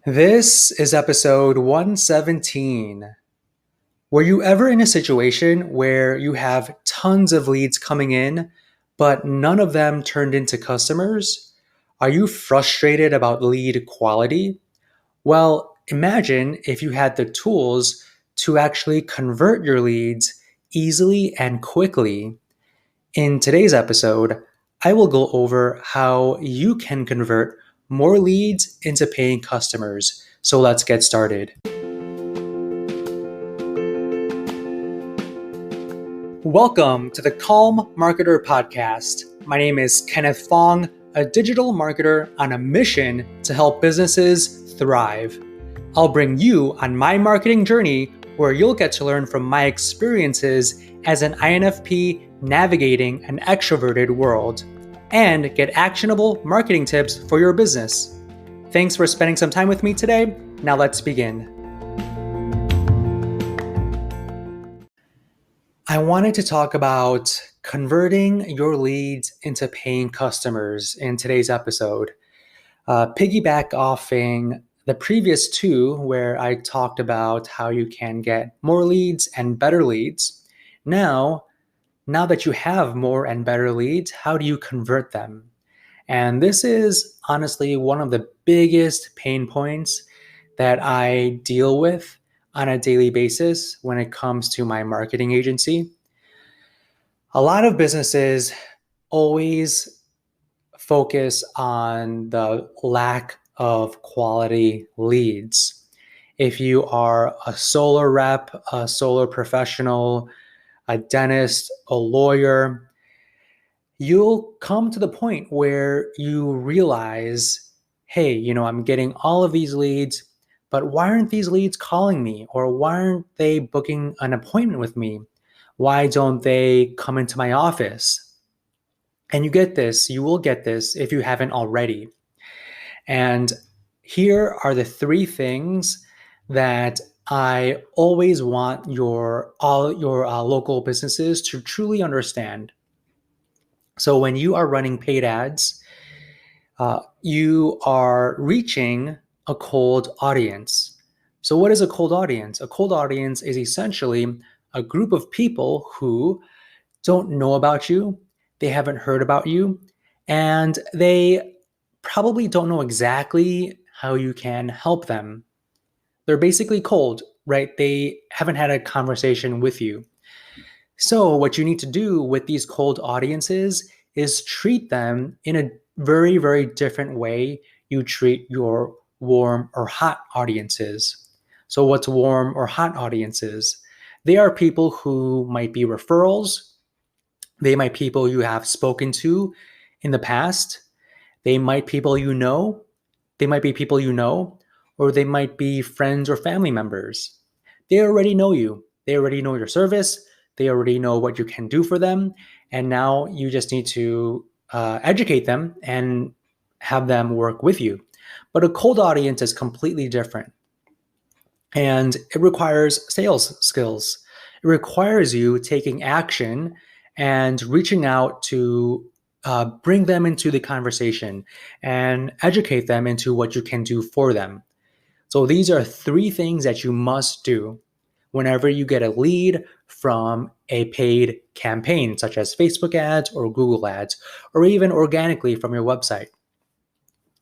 This is episode 117. Were you ever in a situation where you have tons of leads coming in, but none of them turned into customers? Are you frustrated about lead quality? Well, imagine if you had the tools to actually convert your leads easily and quickly. In today's episode, I will go over how you can convert more leads into paying customers. So let's get started. Welcome to the Calm Marketer Podcast. My name is Kenneth Fong, a digital marketer on a mission to help businesses thrive. I'll bring you on my marketing journey where you'll get to learn from my experiences as an INFP navigating an extroverted world and get actionable marketing tips for your business. Thanks for spending some time with me today. Now let's begin. I wanted to talk about converting your leads into paying customers in today's episode. Piggyback offing the previous two where I talked about how you can get more leads and better leads. Now that you have more and better leads, how do you convert them? And this is honestly one of the biggest pain points that I deal with on a daily basis when it comes to my marketing agency. A lot of businesses always focus on the lack of quality leads. If you are a solar rep, a solar professional, a dentist, a lawyer, you'll come to the point where you realize, hey, I'm getting all of these leads, but why aren't these leads calling me? Or why aren't they booking an appointment with me? Why don't they come into my office? And you will get this if you haven't already. And here are the three things that I always want all your local businesses to truly understand. So when you are running paid ads, you are reaching a cold audience. So what is a cold audience? A cold audience is essentially a group of people who don't know about you, they haven't heard about you, and they probably don't know exactly how you can help them. They're basically cold, right? They haven't had a conversation with you. So what you need to do with these cold audiences is treat them in a very, very different way you treat your warm or hot audiences. So what's warm or hot audiences? They are people who might be referrals. They might be people you have spoken to in the past. They might be people you know. Or they might be friends or family members. They already know you. They already know your service. They already know what you can do for them. And now you just need to educate them and have them work with you. But a cold audience is completely different. And it requires sales skills. It requires you taking action and reaching out to bring them into the conversation and educate them into what you can do for them. So these are three things that you must do whenever you get a lead from a paid campaign, such as Facebook ads or Google ads, or even organically from your website.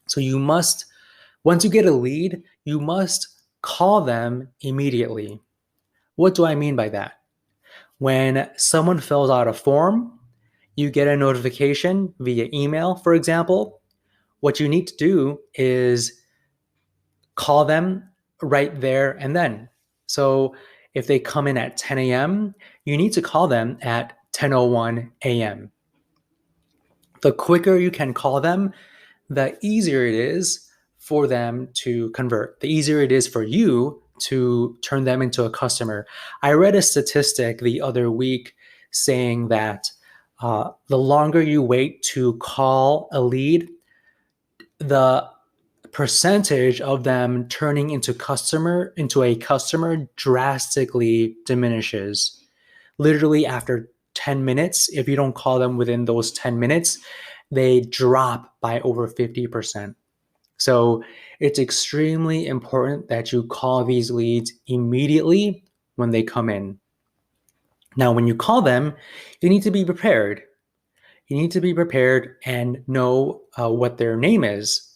So once you get a lead, you must call them immediately. What do I mean by that? When someone fills out a form, you get a notification via email, for example. What you need to do is call them right there and then. So if they come in at 10 a.m., you need to call them at 10:01 a.m. The quicker you can call them, the easier it is for them to convert. The easier it is for you to turn them into a customer. I read a statistic the other week saying that the longer you wait to call a lead, the percentage of them turning into a customer drastically diminishes. Literally after 10 minutes, if you don't call them within those 10 minutes, they drop by over 50%. So it's extremely important that you call these leads immediately when they come in. Now, when you call them, you need to be prepared. You need to be prepared and know what their name is.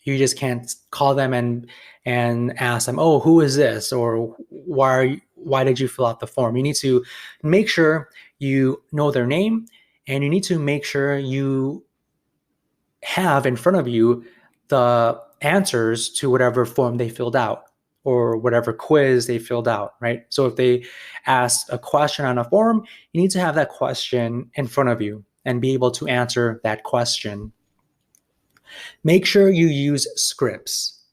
You just can't call them and ask them, "Oh, who is this?" or why did you fill out the form? You need to make sure you know their name, and you need to make sure you have in front of you the answers to whatever form they filled out or whatever quiz they filled out, right? So if they ask a question on a form, you need to have that question in front of you and be able to answer that question. Make sure you use scripts.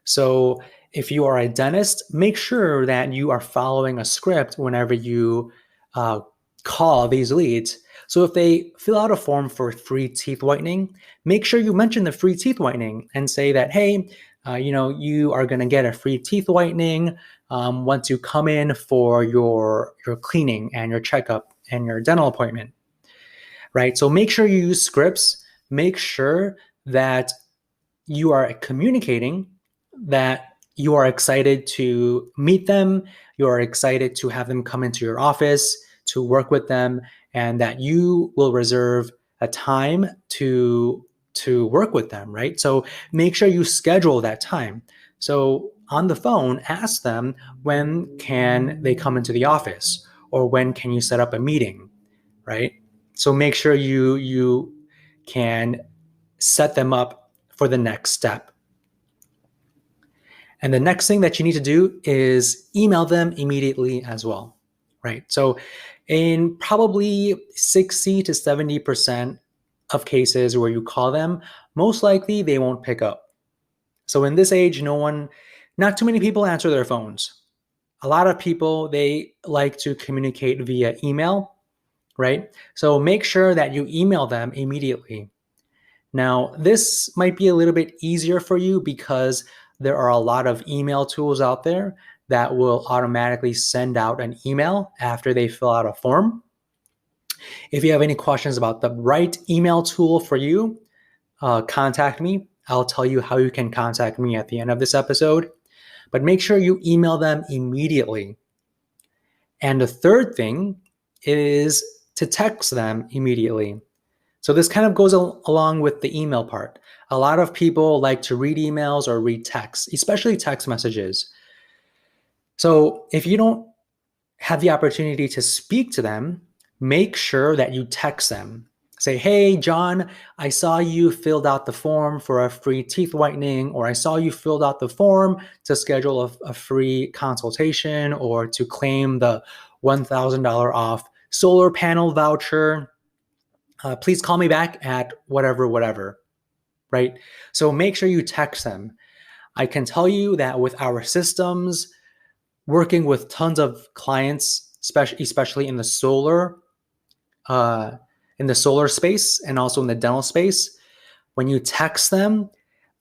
So if you are a dentist, make sure that you are following a script whenever you call these leads. So if they fill out a form for free teeth whitening, make sure you mention the free teeth whitening and say that, hey, you are going to get a free teeth whitening once you come in for your cleaning and your checkup and your dental appointment, right? So make sure you use scripts. Make sure that you are communicating that you are excited to meet them, you are excited to have them come into your office, to work with them, and that you will reserve a time to work with them, right? So make sure you schedule that time. So on the phone, ask them, when can they come into the office, or when can you set up a meeting, right? So make sure you can set them up for the next step. And the next thing that you need to do is email them immediately as well, right? So in probably 60 to 70% of cases where you call them, most likely they won't pick up. So in this age, not too many people answer their phones. A lot of people, they like to communicate via email, right? So make sure that you email them immediately. Now, this might be a little bit easier for you because there are a lot of email tools out there that will automatically send out an email after they fill out a form. If you have any questions about the right email tool for you, contact me. I'll tell you how you can contact me at the end of this episode. But make sure you email them immediately. And the third thing is to text them immediately. So this kind of goes along with the email part. A lot of people like to read emails or read texts, especially text messages. So if you don't have the opportunity to speak to them, make sure that you text them. Say, hey, John, I saw you filled out the form for a free teeth whitening, or I saw you filled out the form to schedule a free consultation or to claim the $1,000 off solar panel voucher. Please call me back at whatever, right? So make sure you text them. I can tell you that with our systems, working with tons of clients, especially in the solar space and also in the dental space, when you text them,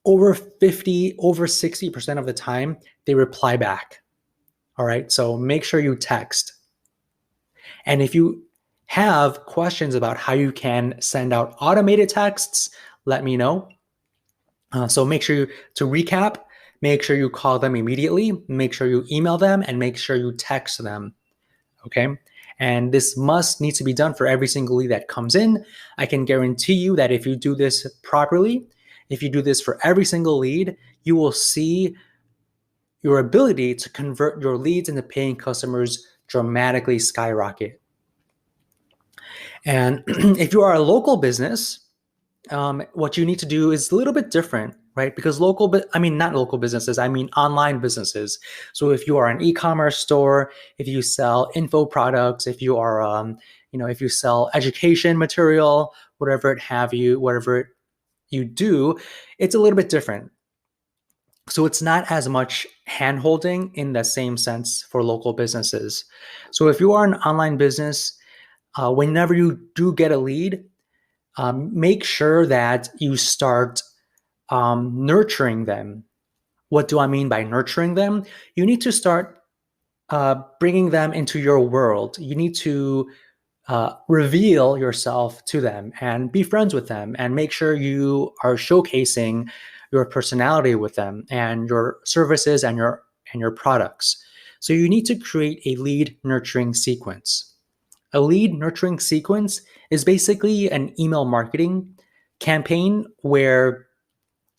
over 60% of the time, they reply back. All right, so make sure you text. And if you have questions about how you can send out automated texts, let me know. So make sure to recap, make sure you call them immediately, make sure you email them, and make sure you text them. Okay. And this needs to be done for every single lead that comes in. I can guarantee you that if you do this properly, if you do this for every single lead, you will see your ability to convert your leads into paying customers dramatically skyrocket. And if you are a local business, what you need to do is a little bit different, right? Because not local businesses, I mean online businesses. So if you are an e-commerce store, if you sell info products, if you are, if you sell education material, whatever you do, it's a little bit different. So it's not as much hand-holding in the same sense for local businesses. So if you are an online business, whenever you do get a lead, make sure that you start nurturing them. What do I mean by nurturing them? You need to start bringing them into your world. You need to reveal yourself to them and be friends with them and make sure you are showcasing your personality with them and your services and your products. So you need to create a lead nurturing sequence. A lead nurturing sequence is basically an email marketing campaign where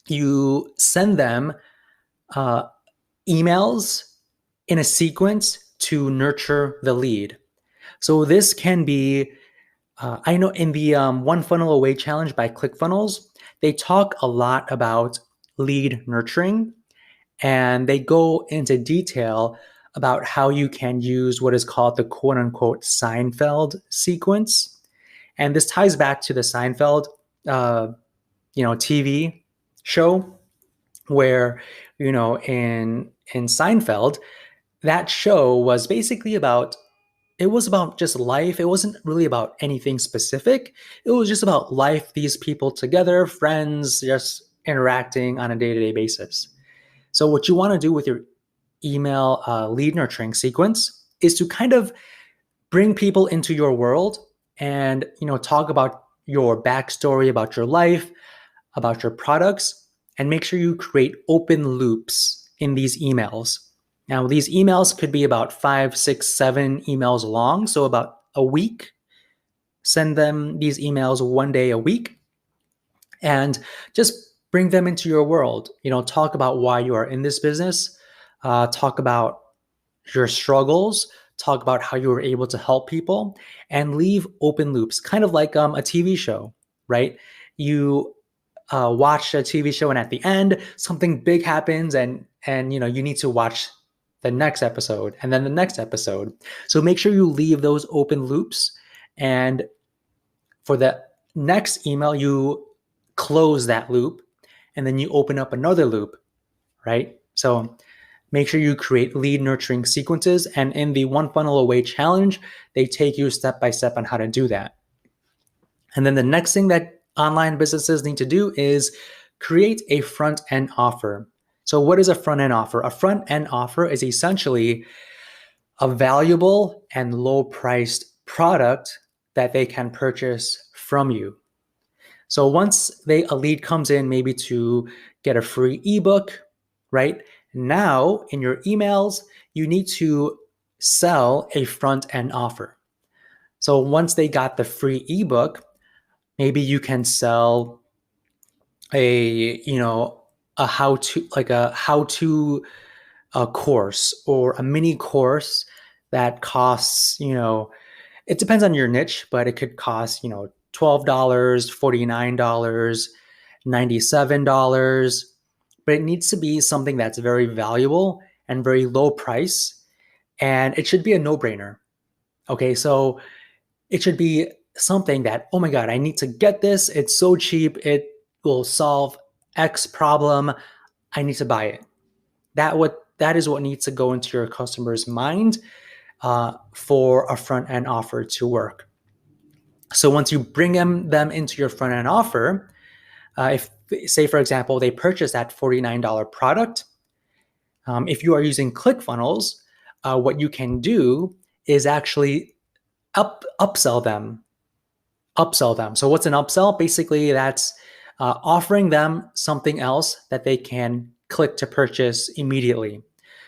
you send them uh, emails in a sequence to nurture the lead. So this can be, I know in the One Funnel Away challenge by Clickfunnels, they talk a lot about lead nurturing, and they go into detail about how you can use what is called the quote unquote Seinfeld sequence. And this ties back to the Seinfeld, TV show where, in Seinfeld, that show was basically about, it was about just life. It wasn't really about anything specific. It was just about life, these people together, friends, just interacting on a day-to-day basis. So what you want to do with your email lead nurturing sequence is to kind of bring people into your world and talk about your backstory, about your life, about your products, and make sure you create open loops in these emails. Now, these emails could be about 5, 6, 7 emails long, so about a week. Send them these emails one day a week and just bring them into your world. Talk about why you are in this business, talk about your struggles, talk about how you were able to help people, and leave open loops, kind of like a TV show, right? You watch a TV show, and at the end, something big happens, and you need to watch the next episode and then the next episode. So make sure you leave those open loops, and for the next email, you close that loop, and then you open up another loop, right? So make sure you create lead nurturing sequences. And in the One Funnel Away challenge, they take you step by step on how to do that. And then the next thing that online businesses need to do is create a front end offer. So what is a front end offer? A front end offer is essentially a valuable and low priced product that they can purchase from you. So once a lead comes in, maybe to get a free ebook, right? Now in your emails, you need to sell a front end offer. So once they got the free ebook, maybe you can sell a how to course or a mini course that costs, it depends on your niche, but it could cost, $12, $49, $97, but it needs to be something that's very valuable and very low price, and it should be a no-brainer. Okay, so it should be something that, oh my God, I need to get this. It's so cheap. It will solve X problem. I need to buy it. That is what needs to go into your customer's mind for a front end offer to work. So once you bring them into your front end offer, if say for example they purchase that $49 product, if you are using ClickFunnels, what you can do is actually upsell them. So what's an upsell? Basically, that's offering them something else that they can click to purchase immediately.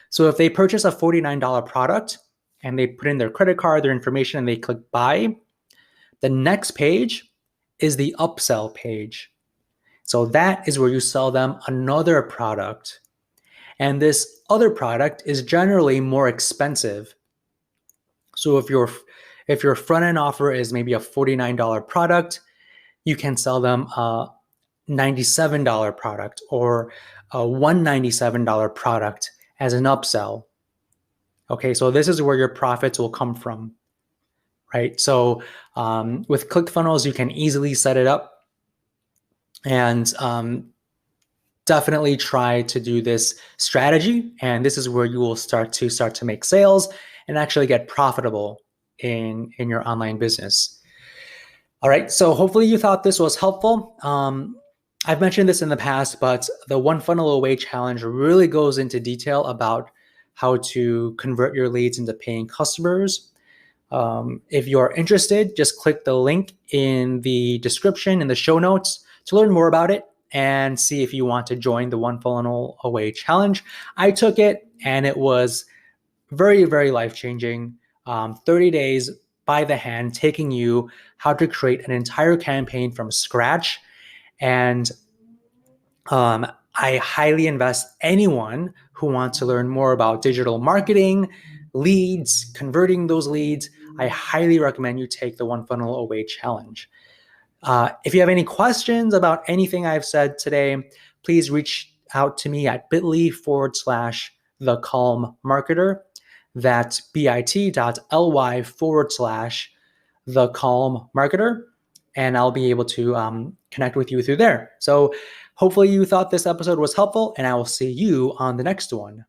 So if they purchase a $49 product and they put in their credit card, their information, and they click buy, the next page is the upsell page. So that is where you sell them another product. And this other product is generally more expensive. So if your front end offer is maybe a $49 product, you can sell them a $97 product or a $197 product as an upsell. Okay, so this is where your profits will come from, right? So with ClickFunnels, you can easily set it up, and definitely try to do this strategy. And this is where you will start to make sales and actually get profitable in your online business. All right, so hopefully you thought this was helpful. I've mentioned this in the past, but the One Funnel Away challenge really goes into detail about how to convert your leads into paying customers. If you're interested, just click the link in the description in the show notes to learn more about it. and see if you want to join the One Funnel Away challenge. I took it and it was very, very life-changing. 30 days by the hand, taking you how to create an entire campaign from scratch. And I highly invest anyone who wants to learn more about digital marketing, leads, converting those leads. I highly recommend you take the One Funnel Away challenge. If you have any questions about anything I've said today, please reach out to me at bit.ly/the calm marketer. That's bit.ly/the calm marketer. And I'll be able to connect with you through there. So hopefully you thought this episode was helpful, and I will see you on the next one.